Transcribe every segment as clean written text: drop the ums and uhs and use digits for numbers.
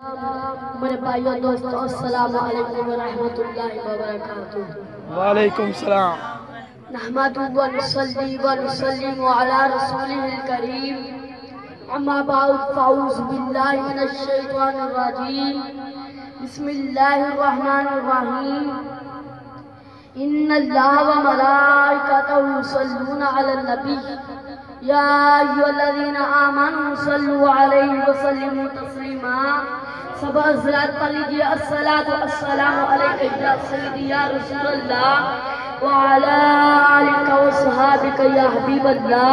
मेरे भाइयों दोस्तों, अस्सलाम वालेकुम व रहमतुल्लाहि व बरकातुहू। वालेकुम सलाम। नहमदुहु व नुसल्ली व नुसल्लिमु अला रसूलिहिल करीम। अम्मा बाद फ़अऊज़ु बिल्लाहि मिनश शैतानिर रजीम। बिस्मिल्लाहिर रहमानिर रहीम। इन्नल्लाह व मलाइकतहु युसल्लूना अलन नबी या अय्युहल्लज़ीना आमनू सल्लु अलैहि व सल्लिमू तस्लीमा। सब हज़रात पढ़ लीजिए, अस्सलातु अस्सलामु अलैका या सय्यदी या रसूलल्लाह व अला आलिका व सहाबिका या हबीबल्लाह।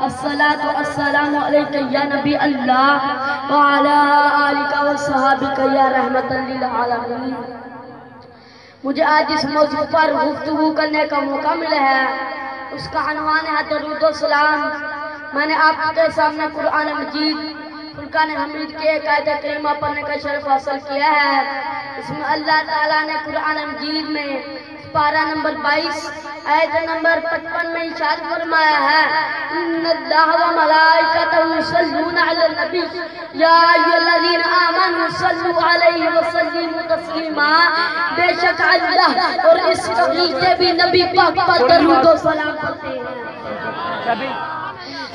अस्सलातु अस्सलामु अलैका या नबी अल्लाह व अला आलिका व सहाबिका या रहमतल लिल आलमीन। मुझे आज इस मौजू पर गुफ्तगू करने का मौका मिला है, उसका अनवान है दरूद व सलाम। मैंने आपके सामने कुरान मजीद फुरकान हमीद के एक आयत करीमा पढ़ने का शर्फ हासिल किया है। इसमें अल्लाह ताला ने कुरान मजीद में पारा नंबर 22 आयत नंबर 55 में इरशाद फरमाया है, इन्नल्लाह व मलाइकतहु युसल्लूना अलन नबी या अय्युहल्लज़ीना आमनू सल्लु अलैहि व सल्लिमू तस्लीमा। बेशक अल्लाह और इस फरीश्ते भी नबी पाक पर दरूद व सलाम पढ़ते हैं।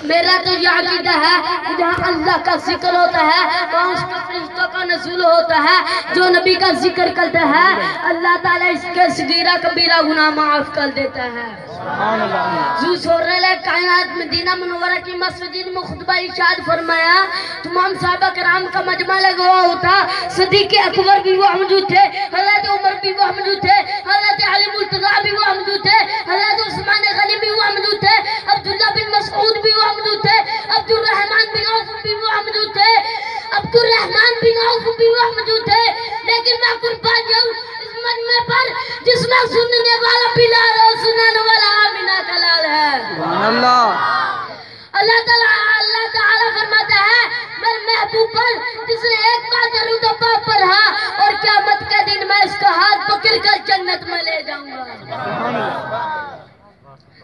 मेरा तो यह अकीदा है कि जहाँ अल्लाह का जिक्र होता है वहाँ उसके फरिश्तों का नज़ूल होता है। जो नबी का जिक्र करता है अल्लाह ताला इसके सगीरा कबीरा गुनाह माफ कर देता है। कायनात मदीना मुनव्वरा की मस्जिद में खुतबा इरशाद फरमाया, तमाम सहाबा कराम का मजमा लगा हुआ होता। सिद्दीक़ अकबर भी वहाँ मौजूद थे, हज़रत उमर भी वहाँ मौजूद थे, हज़रत अली मुर्तज़ा भी वहाँ मौजूद थे, हज़रत उस्मान गनी भी वहाँ मौजूद थे, अब्दुल्ला बिन मसऊद भी वहाँ मौजूद थे, अब्दुर्रहमान बिन औफ भी वहाँ मौजूद थे, अब्दुर्रहमान बिन औफ भी वहाँ मौजूद थे। लेकिन मैं कुर्बान जाऊं इस मजमे पर जिसमें सुनने वाला बिलाल और सुनाने वाला आमिना का लाल है। अल्लाह ताला फरमाता है, मेरे महबूब पर जिसने एक बार दरूद पाक पढ़ा और क़यामत के दिन मैं इसका हाथ पकड़ कर जन्नत में ले जाऊंगा।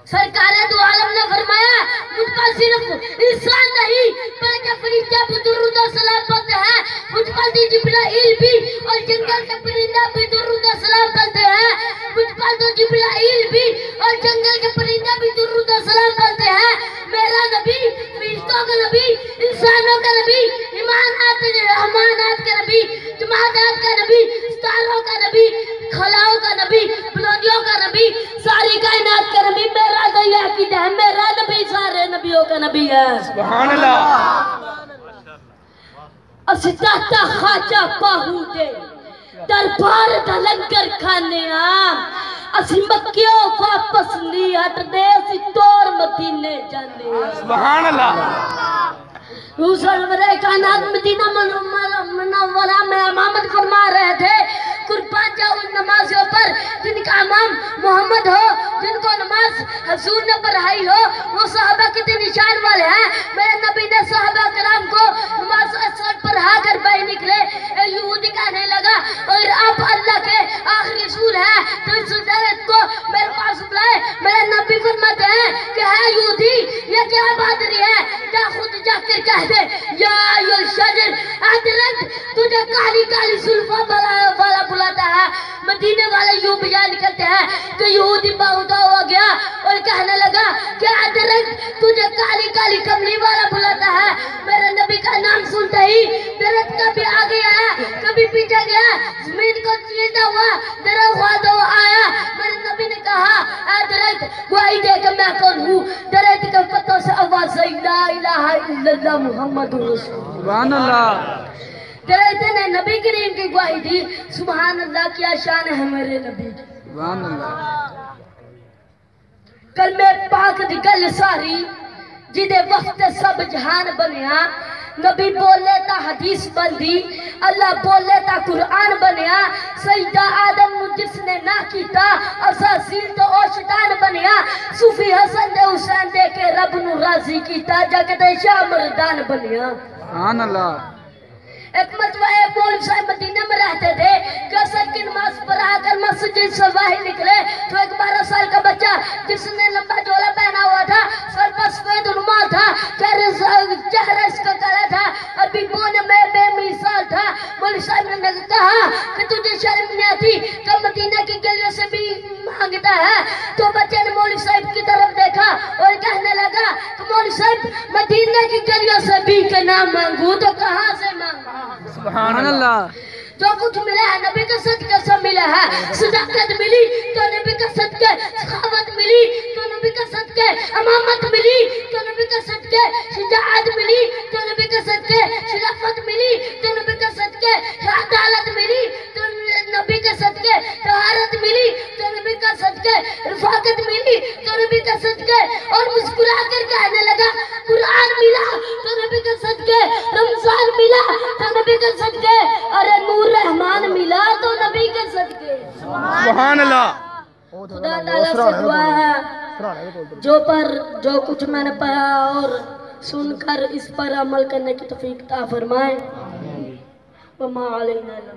सरकारे दो आलम ने फरमाया, मुझ पर सिर्फ इंसान नहीं बल्कि फरिश्ते भी दुरूद और सलाम पढ़ते हैं। मुझ पर जिब्राइल भी और जंगल के परिंदे भी दुरूद और सलाम पढ़ते हैं। मुझ पर तो जिब्राइल भी और जंगल के परिंदे भी दुरूद और सलाम पढ़ते हैं। मेरा नबी फरिश्तों का नबी, इंसानों का नबी, ईमानात रहमानात का नबी, जमादात का नबी, सितारों का नबी, खलाओं का नबी, बुलंदियों का नबी, सारी कायनात का नबी। मेरा तो यह अकीदा है, मेरा नबी सारे नबियों का नबी है। सुभान अल्लाह। असिताता खाचा पाहू दे दरबार दा लंगर खाने आम असि मक्कियों वापस नहीं हट दे, असि तोर मदीने जाने। सुभान अल्लाह। कायनात मदीना मुनव्वरा में इमामत फरमा रहे थे। कुर्बान जाऊं उन नमाजियों पर जिनका इमाम मोहम्मद हो, जिनको नमाज हुजूर ने पढ़ाई हो, वो सहाबा कितने निशान वाले हैं। मेरे नबी ने सहाबा कराम को नमाज असर पढ़ा कर बाहर निकले। यहूदी कहने लगा, और आप अल्लाह के आखिरी रसूल हैं तो इस दरद को मेरे पास बुलाए। मेरे नबी फरमाते हैं कि है यहूदी, ये क्या बहादुरी है, क्या खुद जाकर कह दे, या अय्युल शजर अदरक तुझे काली काली सुल्फा वाला बुलाता है। मदीने वाले यूं बजा निकलते हैं कि यहूदी बाउदा हो गया और कहने लगा कि अदरक तुझे काली काली कमली वाला बुलाता है। मेरे नबी का नाम सुनते ही दरद कभी आगे आया कभी पीछे गया, जमीन को चीरता हुआ दरख्वास्त आया। मेरे नबी ने कहा, अदरक वही दे कि मैं कौन हूँ। दरद के पत्तों से आवाज आई, ला इलाहा इल्लल्लाह मुहम्मदुर रसूलुल्लाह। सुभान अल्लाह। दरद ने नबी करीम की गवाही दी। सुभान अल्लाह, क्या शान है मेरे नबी की। सुभान अल्लाह। कलमे पाक दी गल सारी जिदे वक्त सब जहान बनया। नबी बोले ता हदीस बंदी, अल्लाह बोले ता कुरान बनया। सईदा आदम नु जिसने ना कीता असासील तो ओ शैतान बनया। सूफी हसन दे हुसैन दे के रब नु राजी कीता, जगते शाह मर्दान बनया। सुभान अल्लाह। एक मरतबा मौलवी साहब मदीने में रहते थे। कसर की नमाज पढ़ा कर मस्जिद से बाहर निकले तो एक 12 साल का बच्चा जिसने लंबा चोला पहना हुआ था, सर पर सफेद रुमाल था, चेहरा इसका काला था, अभी बोने में बेमिसाल था। थी कि मदीना की गलियों से भी मांगता है। तो बच्चे ने मौलवी साहब की तरफ देखा और कहने लगा कि मौलवी साहब मदीना की गलियों से भी के नाम मांगू तो कहाँ से मांगू? सुभान अल्लाह। जो कुछ मिला है नबी के सदके से मिला है। सदाकत मिली तो नबी के सदके, सखावत मिली तो नबी के सदके, अमामत मिली तो नबी के सदके, शुजाअत मिली तो नबी के सदके, खिलाफत मिली तो नबी के सदके, अदालत मिली तो नबी के सदके, तहारत मिली तो नबी के सदके, रफाकत मिली तो नबी के सदके। और मुस्कुरा कर कहने लगा कुरान मिला तो नबी के सदके, रमजान मिला तो नबी के सदके, अरे नूर रहमान मिला तो नबी के सदके। सुभान अल्लाह। खुदा ताला से दुआ है जो कुछ मैंने पढ़ा और सुनकर इस पर अमल करने की तौफीक अता फरमाए। वमा अलैना इल्ला